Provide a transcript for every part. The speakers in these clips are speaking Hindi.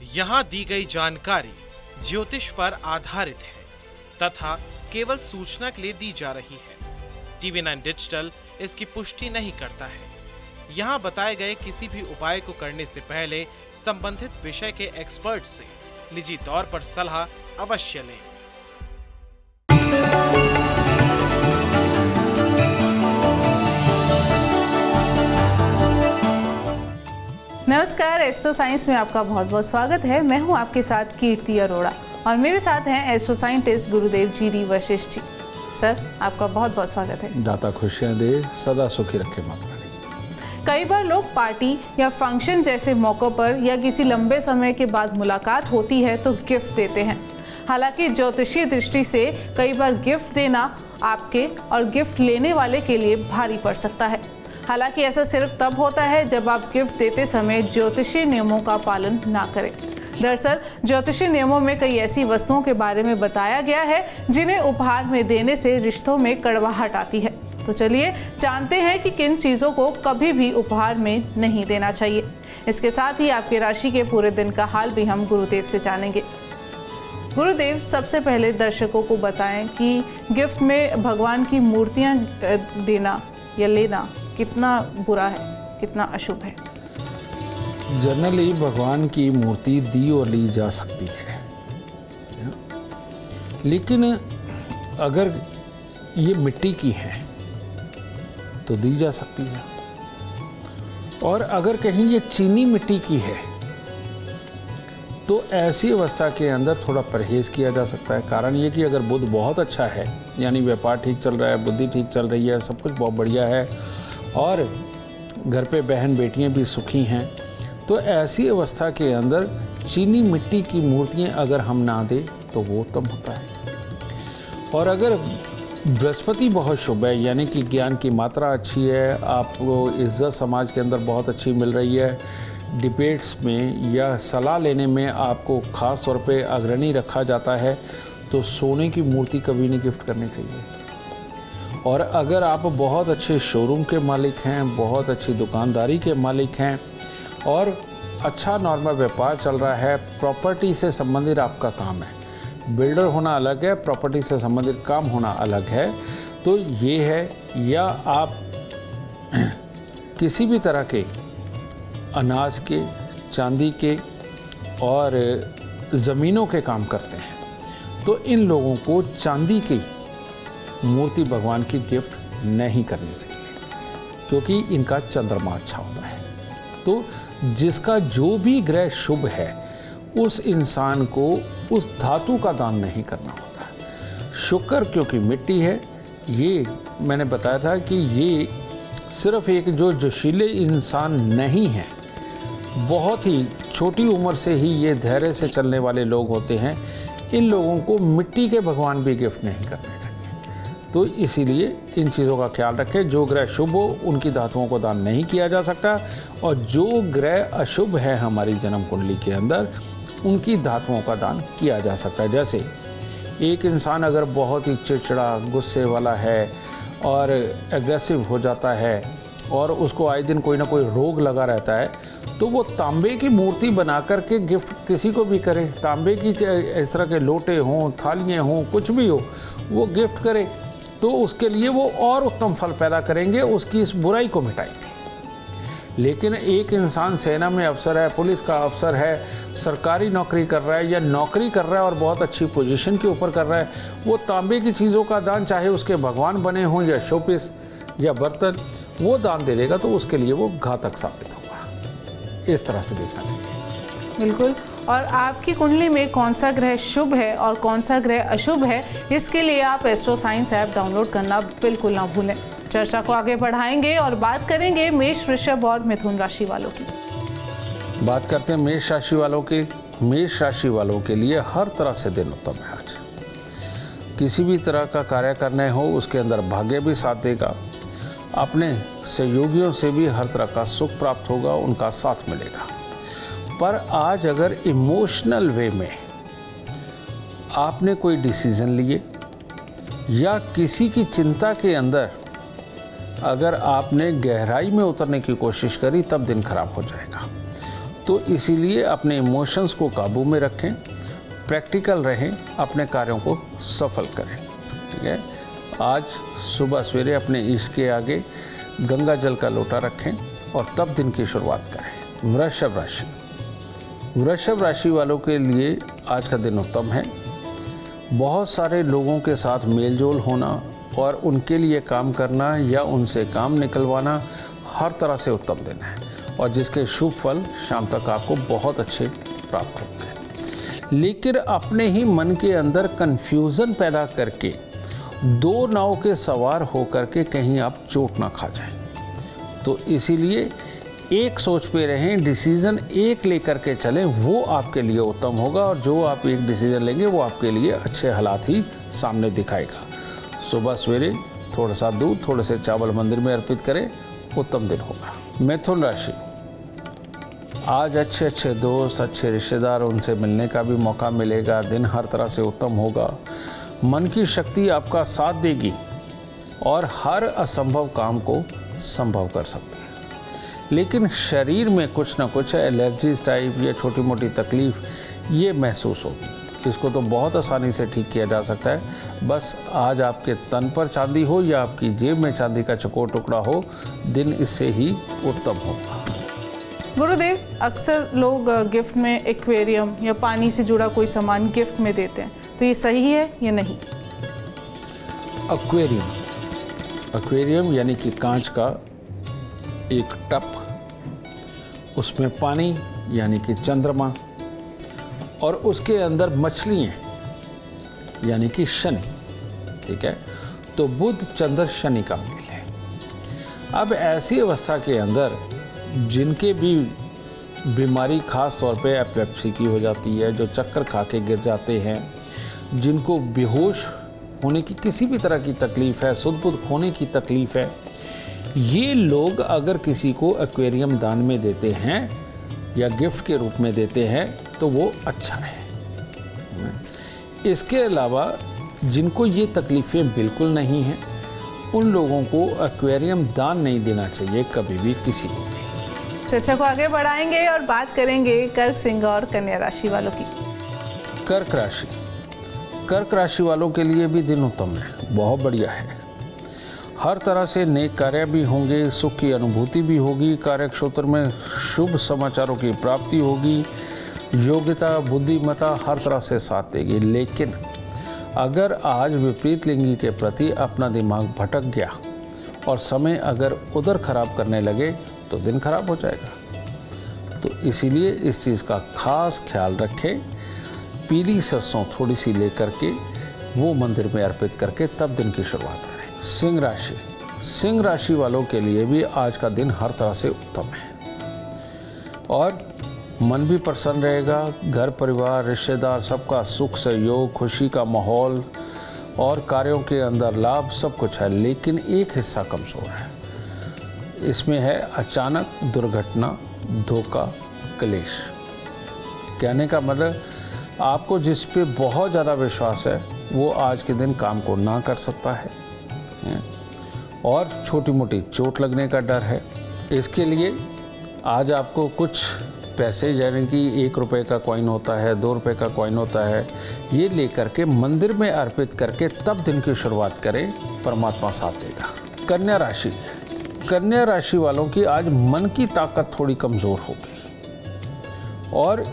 यहाँ दी गई जानकारी ज्योतिष पर आधारित है तथा केवल सूचना के लिए दी जा रही है। TV9 डिजिटल इसकी पुष्टि नहीं करता है। यहाँ बताए गए किसी भी उपाय को करने से पहले संबंधित विषय के एक्सपर्ट से निजी तौर पर सलाह अवश्य लें। नमस्कार, एस्ट्रो साइंस में आपका बहुत बहुत स्वागत है। मैं हूं आपके साथ कीर्ति अरोड़ा और मेरे साथ हैं एस्ट्रो साइंटिस्ट गुरुदेव जी वशिष्ठ जी। सर, आपका बहुत बहुत स्वागत है। दाता खुशियां दे, सदा सुखी रखे माता रानी। कई बार लोग पार्टी या फंक्शन जैसे मौक़ों पर या किसी लंबे समय के बाद मुलाकात होती है तो गिफ्ट देते हैं। हालांकि ज्योतिषीय दृष्टि से कई बार गिफ्ट देना आपके और गिफ्ट लेने वाले के लिए भारी पड़ सकता है। हालांकि ऐसा सिर्फ तब होता है जब आप गिफ्ट देते समय ज्योतिषीय नियमों का पालन ना करें। दरअसल ज्योतिषीय नियमों में कई ऐसी वस्तुओं के बारे में बताया गया है जिन्हें उपहार में देने से रिश्तों में कड़वाहट आती है। तो चलिए जानते हैं कि किन चीज़ों को कभी भी उपहार में नहीं देना चाहिए। इसके साथ ही आपकी राशि के पूरे दिन का हाल भी हम गुरुदेव से जानेंगे। गुरुदेव, सबसे पहले दर्शकों को बताएं कि गिफ्ट में भगवान की मूर्तियां देना या लेना कितना बुरा है, कितना अशुभ है। जनरली भगवान की मूर्ति दी और ली जा सकती है, लेकिन अगर ये मिट्टी की है तो दी जा सकती है, और अगर कहीं ये चीनी मिट्टी की है तो ऐसी अवस्था के अंदर थोड़ा परहेज किया जा सकता है। कारण ये कि अगर बुध बहुत अच्छा है, यानी व्यापार ठीक चल रहा है, बुद्धि ठीक चल रही है, सब कुछ बहुत बढ़िया है और घर पे बहन बेटियां भी सुखी हैं, तो ऐसी अवस्था के अंदर चीनी मिट्टी की मूर्तियां अगर हम ना दें तो वो उत्तम होता है। और अगर बृहस्पति बहुत शुभ है, यानी कि ज्ञान की मात्रा अच्छी है, आपको इज्जत समाज के अंदर बहुत अच्छी मिल रही है, डिबेट्स में या सलाह लेने में आपको ख़ास तौर पे अग्रणी रखा जाता है, तो सोने की मूर्ति कभी नहीं गिफ्ट करनी चाहिए। और अगर आप बहुत अच्छे शोरूम के मालिक हैं, बहुत अच्छी दुकानदारी के मालिक हैं और अच्छा नॉर्मल व्यापार चल रहा है, प्रॉपर्टी से संबंधित आपका काम है, बिल्डर होना अलग है, प्रॉपर्टी से संबंधित काम होना अलग है, तो ये है, या आप किसी भी तरह के अनाज के, चांदी के और ज़मीनों के काम करते हैं, तो इन लोगों को चांदी की मूर्ति भगवान की गिफ्ट नहीं करनी चाहिए, क्योंकि इनका चंद्रमा अच्छा होता है। तो जिसका जो भी ग्रह शुभ है उस इंसान को उस धातु का दान नहीं करना होता। शुक्र क्योंकि मिट्टी है, ये मैंने बताया था कि ये सिर्फ एक जो जोशीले इंसान नहीं है, बहुत ही छोटी उम्र से ही ये धैर्य से चलने वाले लोग होते हैं, इन लोगों को मिट्टी के भगवान भी गिफ्ट नहीं करने चाहिए। तो इसीलिए इन चीज़ों का ख्याल रखें। जो ग्रह शुभ हो उनकी धातुओं को दान नहीं किया जा सकता, और जो ग्रह अशुभ है हमारी जन्म कुंडली के अंदर उनकी धातुओं का दान किया जा सकता है। जैसे एक इंसान अगर बहुत ही चिड़चिड़ा, गुस्से वाला है और एग्रेसिव हो जाता है और उसको आए दिन कोई ना कोई रोग लगा रहता है, तो वो तांबे की मूर्ति बना करके गिफ्ट किसी को भी करे, तांबे की इस तरह के लोटे हों, थालियाँ हों, कुछ भी हो, वो गिफ्ट करे, तो उसके लिए वो और उत्तम फल पैदा करेंगे, उसकी इस बुराई को मिटाएंगे। लेकिन एक इंसान सेना में अफसर है, पुलिस का अफसर है, सरकारी नौकरी कर रहा है या नौकरी कर रहा है और बहुत अच्छी पोजीशन के ऊपर कर रहा है, वो तांबे की चीज़ों का दान, चाहे उसके भगवान बने हों या शोपीस या बर्तन, वो दान दे देगा तो उसके लिए वो घातक साबित होगा। इस तरह से देखना चाहिए। बिल्कुल। और आपकी कुंडली में कौन सा ग्रह शुभ है और कौन सा ग्रह अशुभ है, इसके लिए आप एस्ट्रो साइंस ऐप डाउनलोड करना बिल्कुल ना भूलें। चर्चा को आगे बढ़ाएंगे और बात करेंगे मेष, वृषभ और मिथुन राशि वालों की। बात करते हैं मेष राशि वालों की। मेष राशि वालों के लिए हर तरह से दिन उत्तम है। आज किसी भी तरह का कार्य करने हो उसके अंदर भाग्य भी साथ देगा, अपने सहयोगियों से भी हर तरह का सुख प्राप्त होगा, उनका साथ मिलेगा। पर आज अगर इमोशनल वे में आपने कोई डिसीजन लिए या किसी की चिंता के अंदर अगर आपने गहराई में उतरने की कोशिश करी, तब दिन खराब हो जाएगा। तो इसीलिए अपने इमोशंस को काबू में रखें, प्रैक्टिकल रहें, अपने कार्यों को सफल करें। ठीक है, आज सुबह सवेरे अपने ईष्ट के आगे गंगा जल का लोटा रखें और तब दिन की शुरुआत करें। वृषभ राशि, वृषभ राशि वालों के लिए आज का दिन उत्तम है। बहुत सारे लोगों के साथ मेलजोल होना और उनके लिए काम करना या उनसे काम निकलवाना हर तरह से उत्तम दिन है और जिसके शुभ फल शाम तक आपको बहुत अच्छे प्राप्त होंगे। लेकिन अपने ही मन के अंदर कन्फ्यूज़न पैदा करके दो नाव के सवार होकर के कहीं आप चोट ना खा जाएं। तो इसीलिए एक सोच पे रहें, डिसीज़न एक लेकर के चलें, वो आपके लिए उत्तम होगा और जो आप एक डिसीज़न लेंगे वो आपके लिए अच्छे हालात ही सामने दिखाएगा। सुबह सवेरे थोड़ा सा दूध, थोड़े से चावल मंदिर में अर्पित करें, उत्तम दिन होगा। मिथुन राशि, आज अच्छे अच्छे दोस्त, अच्छे रिश्तेदार, उनसे मिलने का भी मौका मिलेगा। दिन हर तरह से उत्तम होगा। मन की शक्ति आपका साथ देगी और हर असंभव काम को संभव कर सकती है। लेकिन शरीर में कुछ ना कुछ एलर्जीज टाइप या छोटी मोटी तकलीफ ये महसूस होगी। इसको तो बहुत आसानी से ठीक किया जा सकता है। बस आज आपके तन पर चांदी हो या आपकी जेब में चांदी का चकोर टुकड़ा हो, दिन इससे ही उत्तम होगा। गुरुदेव, अक्सर लोग गिफ्ट में एक्वेरियम या पानी से जुड़ा कोई सामान गिफ्ट में देते हैं, तो ये सही है या नहीं? एक्वेरियम यानी कि कांच का एक टप, उसमें पानी यानी कि चंद्रमा और उसके अंदर मछलियाँ यानी कि शनि। ठीक है, तो बुध चंद्र शनि का मेल है। अब ऐसी अवस्था के अंदर जिनके भी बीमारी खास तौर पे एपिलेप्सी की हो जाती है, जो चक्कर खा के गिर जाते हैं, जिनको बेहोश होने की किसी भी तरह की तकलीफ़ है, सुध-बुध खोने की तकलीफ़ है, ये लोग अगर किसी को एक्वेरियम दान में देते हैं या गिफ्ट के रूप में देते हैं तो वो अच्छा है। इसके अलावा जिनको ये तकलीफ़ें बिल्कुल नहीं हैं, उन लोगों को एक्वेरियम दान नहीं देना चाहिए कभी भी किसी को। चर्चा को आगे बढ़ाएंगे और बात करेंगे कर्क, सिंह और कन्या राशि वालों की। कर्क राशि, कर्क राशि वालों के लिए भी दिन उत्तम है, बहुत बढ़िया है। हर तरह से नेक कार्य भी होंगे, सुख की अनुभूति भी होगी, कार्य क्षेत्र में शुभ समाचारों की प्राप्ति होगी, योग्यता बुद्धिमत्ता हर तरह से साथ देगी। लेकिन अगर आज विपरीत लिंगी के प्रति अपना दिमाग भटक गया और समय अगर उधर खराब करने लगे तो दिन खराब हो जाएगा। तो इसीलिए इस चीज़ का खास ख्याल रखें। पीली सरसों थोड़ी सी लेकर के वो मंदिर में अर्पित करके तब दिन की शुरुआत करें। सिंह राशि, सिंह राशि वालों के लिए भी आज का दिन हर तरह से उत्तम है और मन भी प्रसन्न रहेगा। घर परिवार रिश्तेदार सबका सुख सहयोग, खुशी का माहौल और कार्यों के अंदर लाभ सब कुछ है। लेकिन एक हिस्सा कमज़ोर है, इसमें है अचानक दुर्घटना, धोखा, क्लेश। कहने का मतलब आपको जिस पे बहुत ज़्यादा विश्वास है वो आज के दिन काम को ना कर सकता है और छोटी मोटी चोट लगने का डर है। इसके लिए आज आपको कुछ पैसे, यानी कि 1 रुपये का कॉइन होता है, 2 रुपये का कॉइन होता है, ये लेकर के मंदिर में अर्पित करके तब दिन की शुरुआत करें, परमात्मा साथ देगा। कन्या राशि, कन्या राशि वालों की आज मन की ताकत थोड़ी कमज़ोर होगी और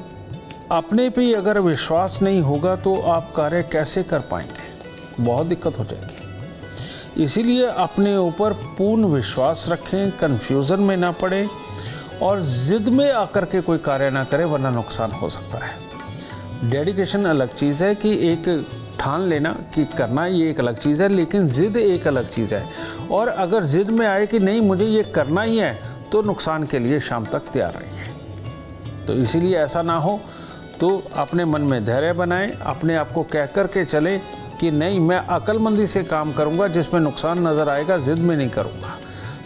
अपने पे अगर विश्वास नहीं होगा तो आप कार्य कैसे कर पाएंगे, बहुत दिक्कत हो जाएगी। इसीलिए अपने ऊपर पूर्ण विश्वास रखें, कन्फ्यूज़न में ना पड़े और ज़िद में आकर के कोई कार्य ना करें, वरना नुकसान हो सकता है। डेडिकेशन अलग चीज़ है कि एक ठान लेना कि करना, ये एक अलग चीज़ है, लेकिन ज़िद एक अलग चीज़ है। और अगर ज़िद में आए कि नहीं मुझे ये करना ही है तो नुकसान के लिए शाम तक तैयार रहिए। तो इसीलिए ऐसा ना हो तो अपने मन में धैर्य बनाएं, अपने आप को कह कर के चलें कि नहीं मैं अक्लमंदी से काम करूंगा, जिसमें नुकसान नज़र आएगा ज़िद में नहीं करूंगा।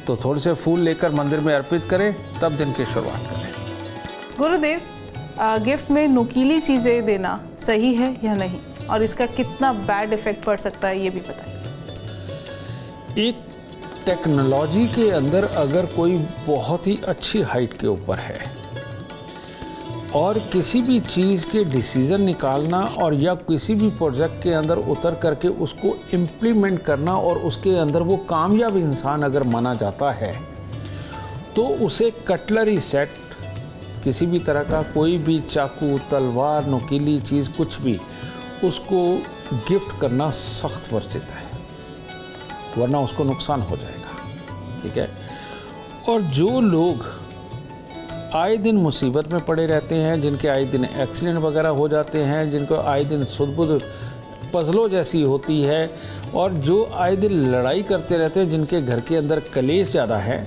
तो थोड़े से फूल लेकर मंदिर में अर्पित करें, तब दिन की शुरुआत करें। गुरुदेव, गिफ्ट में नुकीली चीज़ें देना सही है या नहीं, और इसका कितना बैड इफेक्ट पड़ सकता है ये भी बताइए। एक टेक्नोलॉजी के अंदर अगर कोई बहुत ही अच्छी हाइट के ऊपर है और किसी भी चीज़ के डिसीज़न निकालना और या किसी भी प्रोजेक्ट के अंदर उतर करके उसको इम्प्लीमेंट करना और उसके अंदर वो कामयाब इंसान अगर माना जाता है तो उसे कटलरी सेट, किसी भी तरह का कोई भी चाकू, तलवार, नुकीली चीज़, कुछ भी, उसको गिफ्ट करना सख्त वर्जित है, वरना उसको नुकसान हो जाएगा। ठीक है। और जो लोग आए दिन मुसीबत में पड़े रहते हैं, जिनके आए दिन एक्सीडेंट वगैरह हो जाते हैं, जिनको आए दिन सुध-बुध पजलों जैसी होती है, और जो आए दिन लड़ाई करते रहते हैं, जिनके घर के अंदर कलेश ज़्यादा है,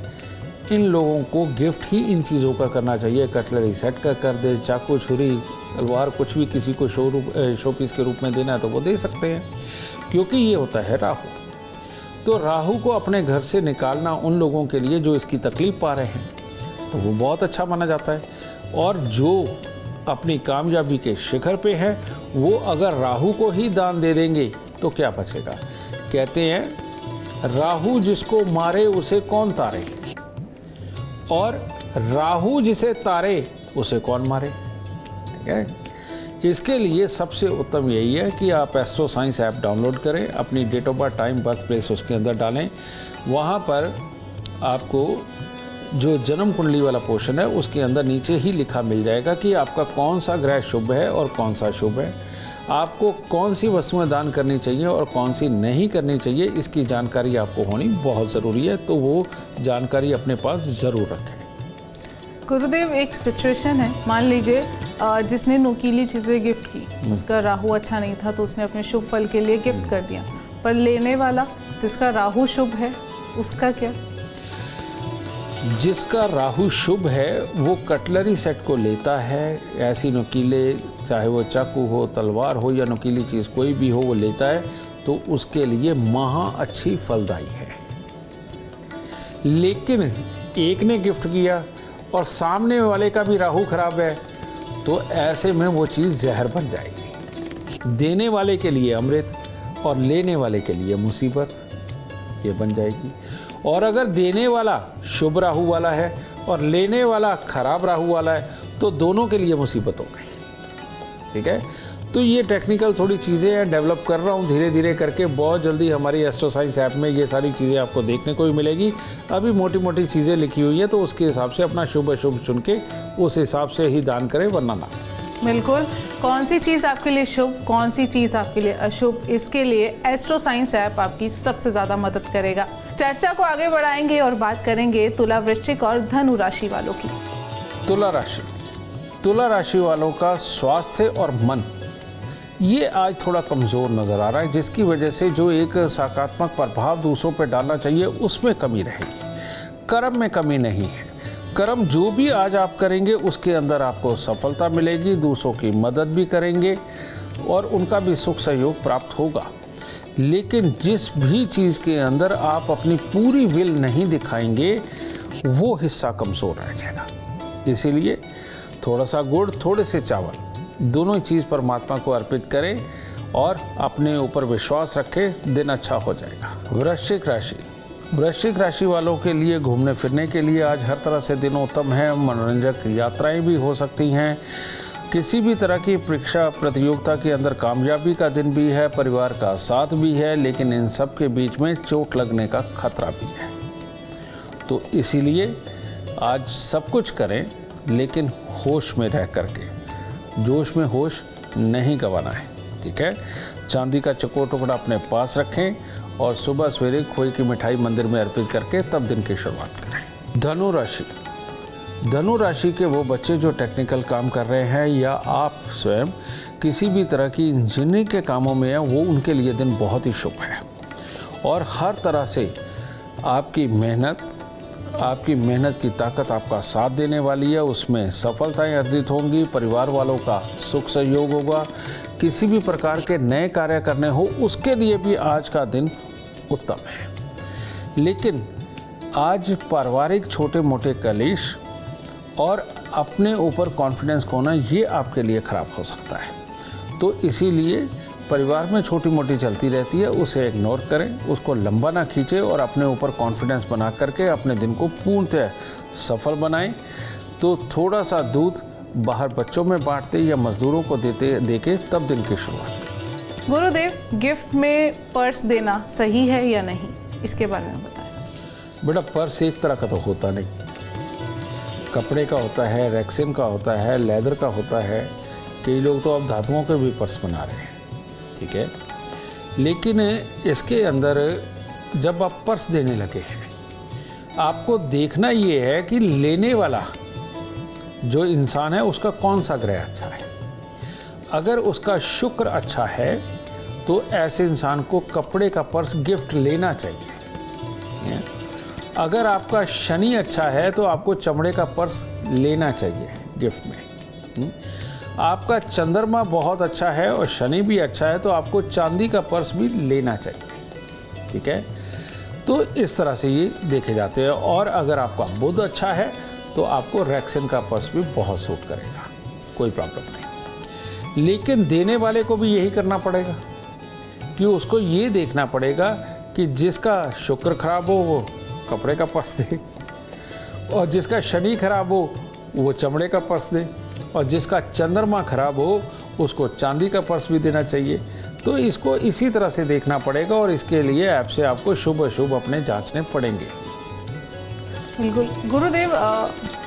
इन लोगों को गिफ्ट ही इन चीज़ों का करना चाहिए। कटलरी सेट का कर दे, चाकू, छुरी, तलवार, कुछ भी किसी को शो पीस के रूप में देना है तो वो दे सकते हैं, क्योंकि ये होता है राहु। तो राहु को अपने घर से निकालना उन लोगों के लिए जो इसकी तकलीफ़ पा रहे हैं तो वो बहुत अच्छा माना जाता है। और जो अपनी कामयाबी के शिखर पे है वो अगर राहु को ही दान दे देंगे तो क्या बचेगा। कहते हैं राहु जिसको मारे उसे कौन तारे, और राहु जिसे तारे उसे कौन मारे। ठीक है। इसके लिए सबसे उत्तम यही है कि आप एस्ट्रो साइंस ऐप डाउनलोड करें, अपनी date of birth, time, birth place उसके अंदर डालें। वहाँ पर आपको जो जन्म कुंडली वाला पोर्शन है उसके अंदर नीचे ही लिखा मिल जाएगा कि आपका कौन सा ग्रह शुभ है और कौन सा शुभ है, आपको कौन सी वस्तुएं दान करनी चाहिए और कौन सी नहीं करनी चाहिए। इसकी जानकारी आपको होनी बहुत ज़रूरी है, तो वो जानकारी अपने पास ज़रूर रखें। गुरुदेव, एक सिचुएशन है, मान लीजिए जिसने नुकीली चीज़ें गिफ्ट की, उसका राहु अच्छा नहीं था तो उसने अपने शुभ फल के लिए गिफ्ट कर दिया, पर लेने वाला जिसका राहु शुभ है उसका क्या? जिसका राहु शुभ है वो कटलरी सेट को लेता है, ऐसी नुकीले, चाहे वो चाकू हो, तलवार हो या नुकीली चीज़ कोई भी हो, वो लेता है तो उसके लिए महा अच्छी फलदायी है। लेकिन एक ने गिफ्ट किया और सामने वाले का भी राहु खराब है तो ऐसे में वो चीज़ जहर बन जाएगी। देने वाले के लिए अमृत और लेने वाले के लिए मुसीबत, ये बन जाएगी। और अगर देने वाला शुभ राहु वाला है और लेने वाला खराब राहु वाला है तो दोनों के लिए मुसीबत हो गई। ठीक है। तो ये टेक्निकल थोड़ी चीज़ें हैं, डेवलप कर रहा हूँ धीरे धीरे करके। बहुत जल्दी हमारी एस्ट्रो साइंस ऐप में ये सारी चीज़ें आपको देखने को भी मिलेगी। अभी मोटी मोटी चीज़ें लिखी हुई है तो उसके हिसाब से अपना शुभ अशुभ चुन के उस हिसाब से ही दान करें, वरना ना। बिल्कुल। कौन सी चीज़ आपके लिए शुभ, कौन सी चीज़ आपके लिए अशुभ, इसके लिए एस्ट्रो साइंस ऐप आपकी सबसे ज़्यादा मदद करेगा। चर्चा को आगे बढ़ाएंगे और बात करेंगे तुला, वृश्चिक और धनु राशि वालों की। तुला राशि वालों का स्वास्थ्य और मन ये आज थोड़ा कमज़ोर नज़र आ रहा है, जिसकी वजह से जो एक सकारात्मक प्रभाव दूसरों पर डालना चाहिए उसमें कमी रहेगी। कर्म में कमी नहीं है। कर्म जो भी आज आप करेंगे उसके अंदर आपको सफलता मिलेगी, दूसरों की मदद भी करेंगे और उनका भी सुख सहयोग प्राप्त होगा। लेकिन जिस भी चीज़ के अंदर आप अपनी पूरी विल नहीं दिखाएंगे वो हिस्सा कमज़ोर रह जाएगा। इसीलिए थोड़ा सा गुड़, थोड़े से चावल, दोनों चीज़ परमात्मा को अर्पित करें और अपने ऊपर विश्वास रखें, दिन अच्छा हो जाएगा। वृश्चिक राशि वालों के लिए घूमने फिरने के लिए आज हर तरह से दिन उत्तम है। मनोरंजक यात्राएं भी हो सकती हैं। किसी भी तरह की परीक्षा प्रतियोगिता के अंदर कामयाबी का दिन भी है, परिवार का साथ भी है, लेकिन इन सब के बीच में चोट लगने का खतरा भी है। तो इसीलिए आज सब कुछ करें लेकिन होश में रह करके, जोश में होश नहीं गंवाना है। ठीक है। चांदी का चकोर टुकड़ा अपने पास रखें और सुबह सवेरे खोए की मिठाई मंदिर में अर्पित करके तब दिन की शुरुआत करें। धनु राशि के वो बच्चे जो टेक्निकल काम कर रहे हैं या आप स्वयं किसी भी तरह की इंजीनियरिंग के कामों में हैं, वो उनके लिए दिन बहुत ही शुभ है। और हर तरह से आपकी मेहनत की ताकत आपका साथ देने वाली है, उसमें सफलताएं अर्जित होंगी, परिवार वालों का सुख सहयोग होगा। किसी भी प्रकार के नए कार्य करने हो उसके लिए भी आज का दिन उत्तम है। लेकिन आज पारिवारिक छोटे मोटे कलेश और अपने ऊपर कॉन्फिडेंस खोना ये आपके लिए खराब हो सकता है। तो इसीलिए परिवार में छोटी मोटी चलती रहती है, उसे इग्नोर करें, उसको लंबा ना खींचें और अपने ऊपर कॉन्फिडेंस बना करके अपने दिन को पूर्णतः सफल बनाएं। तो थोड़ा सा दूध बाहर बच्चों में बांटते या मजदूरों को देके तब दिन की शुरुआत। गुरुदेव, गिफ्ट में पर्स देना सही है या नहीं, इसके बारे में बताएं। बेटा, पर्स एक तरह का तो होता नहीं, कपड़े का होता है, रेक्सिन का होता है, लेदर का होता है, कई लोग तो अब धातुओं के भी पर्स बना रहे हैं, ठीक है। लेकिन इसके अंदर जब आप पर्स देने लगे हैं, आपको देखना ये है कि लेने वाला जो इंसान है उसका कौन सा ग्रह अच्छा है। अगर उसका शुक्र अच्छा है तो ऐसे इंसान को कपड़े का पर्स गिफ्ट लेना चाहिए। अगर आपका शनि अच्छा है तो आपको चमड़े का पर्स लेना चाहिए गिफ्ट में। आपका चंद्रमा बहुत अच्छा है और शनि भी अच्छा है तो आपको चांदी का पर्स भी लेना चाहिए, ठीक है। तो इस तरह से ये देखे जाते हैं। और अगर आपका बुध अच्छा है तो आपको रेक्सिन का पर्स भी बहुत सूट करेगा, कोई प्रॉब्लम नहीं। लेकिन देने वाले को भी यही करना पड़ेगा कि उसको ये देखना पड़ेगा कि जिसका शुक्र खराब हो वो कपड़े का पर्स दे, और जिसका शनि खराब हो वो चमड़े का पर्स दे, और जिसका चंद्रमा खराब हो उसको चांदी का पर्स भी देना चाहिए। तो इसको इसी तरह से देखना पड़ेगा और इसके लिए ऐप से आपको शुभ अशुभ अपने जांचने पड़ेंगे। बिल्कुल गुरुदेव,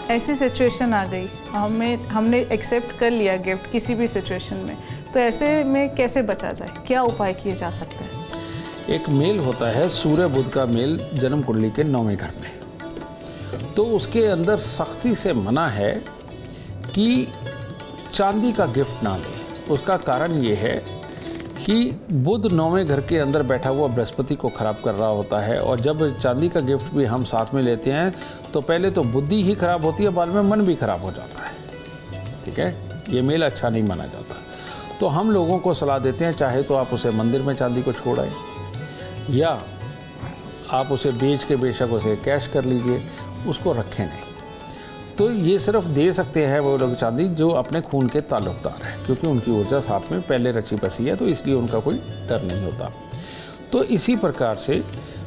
ऐसी सिचुएशन आ गई, हमने एक्सेप्ट कर लिया गिफ्ट किसी भी सिचुएशन में, तो ऐसे में कैसे बचा जाए, क्या उपाय किए जा सकते हैं? एक मेल होता है सूर्य बुध का मेल जन्म कुंडली के 9वें घर में, तो उसके अंदर सख्ती से मना है कि चांदी का गिफ्ट ना लें। उसका कारण ये है कि बुध 9वें घर के अंदर बैठा हुआ बृहस्पति को खराब कर रहा होता है, और जब चांदी का गिफ्ट भी हम साथ में लेते हैं तो पहले तो बुद्धि ही खराब होती है, बाद में मन भी खराब हो जाता है, ठीक है। ये मेल अच्छा नहीं माना जाता। तो हम लोगों को सलाह देते हैं, चाहे तो आप उसे मंदिर में चांदी को छोड़ाएं या आप उसे बेच के बेशक उसे कैश कर लीजिए, उसको रखें नहीं। तो ये सिर्फ दे सकते हैं वो लोग चांदी जो अपने खून के ताल्लुकदार हैं, क्योंकि उनकी ऊर्जा साथ में पहले रची बसी है, तो इसलिए उनका कोई डर नहीं होता। तो इसी प्रकार से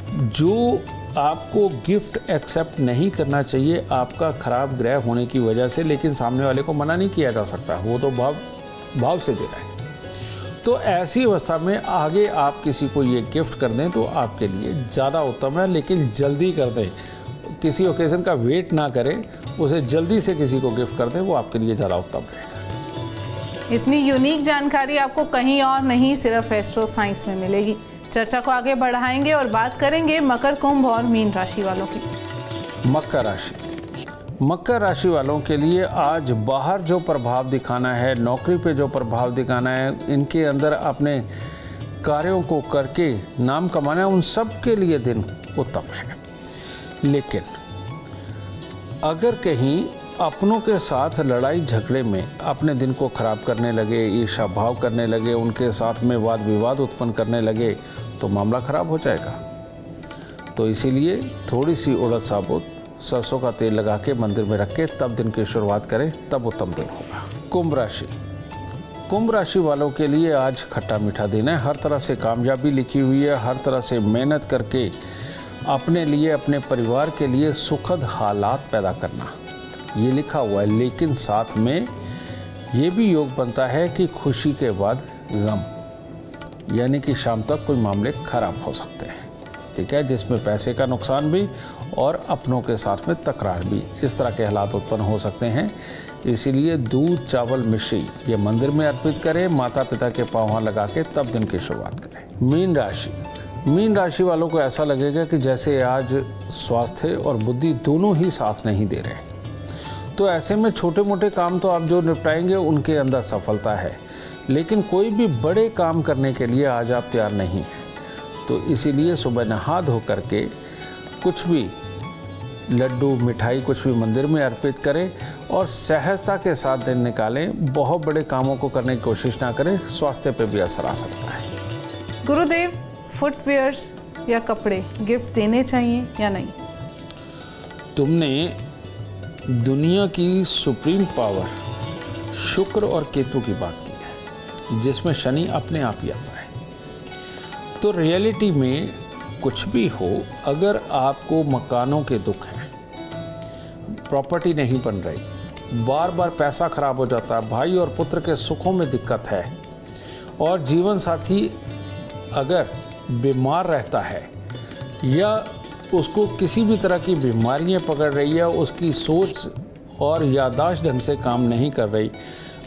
जो आपको गिफ्ट एक्सेप्ट नहीं करना चाहिए आपका खराब ग्रह होने की वजह से, लेकिन सामने वाले को मना नहीं किया जा सकता, वो तो भाव से दे रहा है। तो ऐसी अवस्था में आगे आप किसी को ये गिफ्ट कर दें तो आपके लिए ज़्यादा उत्तम है, लेकिन जल्दी कर दें, किसी ओकेज़न का वेट ना करें, उसे जल्दी से किसी को गिफ्ट कर दें, वो आपके लिए ज़्यादा उत्तम रहेगा। इतनी यूनिक जानकारी आपको कहीं और नहीं, सिर्फ एस्ट्रो साइंस में मिलेगी। चर्चा को आगे बढ़ाएंगे और बात करेंगे मकर, कुंभ और मीन राशि वालों की। मकर राशि वालों के लिए आज बाहर जो प्रभाव दिखाना है, नौकरी पे जो प्रभाव दिखाना है, इनके अंदर अपने कार्यों को करके नाम कमाना है, उन सब के लिए दिन उत्तम है। लेकिन अगर कहीं अपनों के साथ लड़ाई झगड़े में अपने दिन को खराब करने लगे, ईर्ष्या भाव करने लगे, उनके साथ में वाद विवाद उत्पन्न करने लगे, तो मामला खराब हो जाएगा। तो इसीलिए थोड़ी सी उड़द साबुत सरसों का तेल लगा के मंदिर में रख के तब दिन की शुरुआत करें, तब उत्तम दिन होगा। कुंभ राशि वालों के लिए आज खट्टा मीठा दिन है। हर तरह से कामयाबी लिखी हुई है, हर तरह से मेहनत करके अपने लिए, अपने परिवार के लिए सुखद हालात पैदा करना, ये लिखा हुआ है। लेकिन साथ में ये भी योग बनता है कि खुशी के बाद गम, यानी कि शाम तक कोई मामले खराब हो सकते हैं, ठीक है, जिसमें पैसे का नुकसान भी और अपनों के साथ में तकरार भी, इस तरह के हालात उत्पन्न हो सकते हैं। इसीलिए दूध, चावल, मिश्री ये मंदिर में अर्पित करें, माता पिता के पाँव लगा के तब दिन की शुरुआत करें। मीन राशि वालों को ऐसा लगेगा कि जैसे आज स्वास्थ्य और बुद्धि दोनों ही साथ नहीं दे रहे, तो ऐसे में छोटे मोटे काम तो आप जो निपटाएंगे उनके अंदर सफलता है, लेकिन कोई भी बड़े काम करने के लिए आज आप तैयार नहीं हैं। तो इसीलिए सुबह नहा धो करके कुछ भी लड्डू, मिठाई कुछ भी मंदिर में अर्पित करें और सहजता के साथ दिन निकालें। बहुत बड़े कामों को करने की कोशिश ना करें, स्वास्थ्य पे भी असर आ सकता है। गुरुदेव, फुटवेयर्स या कपड़े गिफ्ट देने चाहिए या नहीं? तुमने दुनिया की सुप्रीम पावर शुक्र और केतु की बात की है, जिसमें शनि अपने आप ही आता है। तो रियलिटी में कुछ भी हो, अगर आपको मकानों के दुख हैं, प्रॉपर्टी नहीं बन रही, बार बार पैसा खराब हो जाता है, भाई और पुत्र के सुखों में दिक्कत है, और जीवन साथी अगर बीमार रहता है या उसको किसी भी तरह की बीमारियां पकड़ रही है, उसकी सोच और याददाश्त ढंग से काम नहीं कर रही,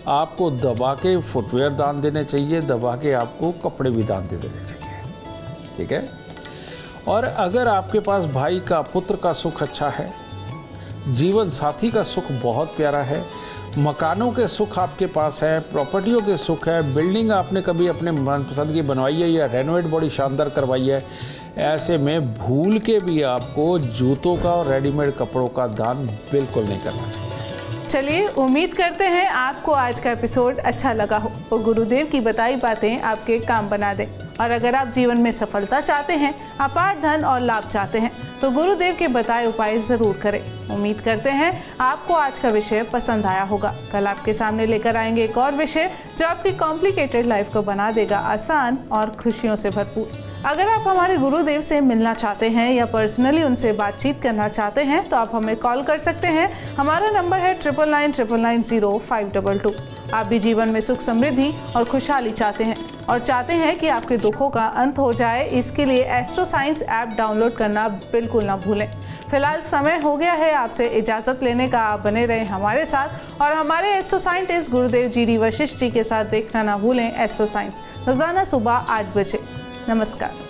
आपको दबा के फुटवेयर दान देने चाहिए, दबा के आपको कपड़े भी दान दे देने चाहिए। ठीक है। और अगर आपके पास भाई का, पुत्र का सुख अच्छा है, जीवन साथी का सुख बहुत प्यारा है, मकानों के सुख आपके पास है, प्रॉपर्टियों के सुख है, बिल्डिंग आपने कभी अपने मनपसंद की बनवाई है या रेनोवेट बड़ी शानदार करवाई है, ऐसे में भूल के भी आपको जूतों का और रेडीमेड कपड़ों का दान बिल्कुल नहीं करना चाहिए। चलिए, उम्मीद करते हैं आपको आज का एपिसोड अच्छा लगा हो और गुरुदेव की बताई बातें आपके काम बना दें। और अगर आप जीवन में सफलता चाहते हैं, अपार धन और लाभ चाहते हैं, तो गुरुदेव के बताए उपाय ज़रूर करें। उम्मीद करते हैं आपको आज का विषय पसंद आया होगा। कल आपके सामने लेकर आएंगे एक और विषय जो आपकी कॉम्प्लिकेटेड लाइफ को बना देगा आसान और खुशियों से भरपूर। अगर आप हमारे गुरुदेव से मिलना चाहते हैं या पर्सनली उनसे बातचीत करना चाहते हैं तो आप हमें कॉल कर सकते हैं। हमारा नंबर है 9999900522। आप भी जीवन में सुख, समृद्धि और खुशहाली चाहते हैं और चाहते हैं कि आपके दुखों का अंत हो जाए, इसके लिए एस्ट्रो साइंस ऐप डाउनलोड करना बिल्कुल ना भूलें। फिलहाल समय हो गया है आपसे इजाज़त लेने का। आप बने रहें हमारे साथ और हमारे एस्ट्रो साइंटिस्ट गुरुदेव जी वशिष्ठ जी के साथ देखना ना भूलें एस्ट्रो साइंस, रोज़ाना सुबह 8 बजे। नमस्कार।